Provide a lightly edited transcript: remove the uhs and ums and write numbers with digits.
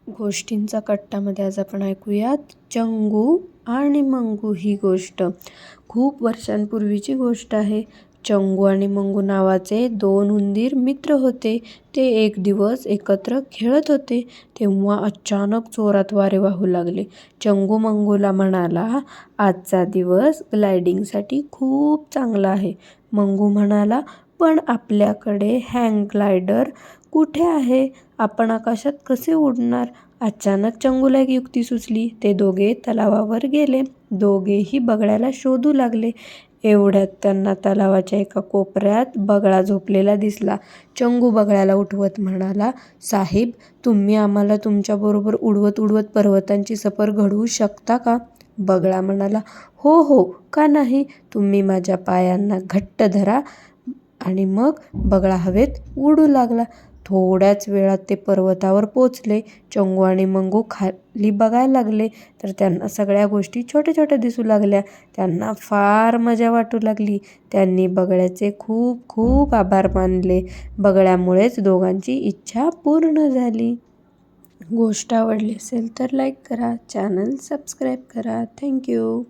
गोष्टींचा कट्टामध्ये आज आपण ऐकूयात चंगू आणि मंगू ही गोष्ट. खूप वर्षांपूर्वीची गोष्ट आहे. चंगू आणि मंगू नावाचे दोन उंदीर मित्र होते. ते एक दिवस एकत्र खेळत होते. तेव्हा अचानक जोरात वारे वाहू लागले. चंगू मंगूला म्हणाला, आजचा दिवस ग्लायडिंगसाठी खूप चांगला आहे. मंगू म्हणाला, पण आपल्याकडे हँग ग्लायडर कुठे आहे? आपण आकाशात कसे उडणार? अचानक चंगूला एक युक्ती सुचली. ते दोघे तलावावर गेले. दोघेही बगळ्याला शोधू लागले. एवढ्यात त्यांना तलावाच्या एका कोपऱ्यात बगळा झोपलेला दिसला. चंगू बगळ्याला उठवत म्हणाला, साहेब, तुम्ही आम्हाला तुमच्याबरोबर उडवत उडवत पर्वतांची सफर घडवू शकता का? बगळा म्हणाला, हो हो, का नाही. तुम्ही माझ्या पायांना घट्ट धरा. आणि मग बगळा हवेत उडू लागला. थोड्याच वेळात ते पर्वतावर पोचले. चंगू आणि मंगू खाली बघायला लागले तर त्यांना सगळ्या गोष्टी छोट्या छोट्या दिसू लागल्या. त्यांना फार मजा वाटू लागली. त्यांनी बगळ्याचे खूप खूप आभार मानले. बगळ्यामुळेच दोघांची इच्छा पूर्ण झाली. गोष्ट आवडली असेल तर लाईक करा, चॅनल सबस्क्राईब करा. थँक्यू.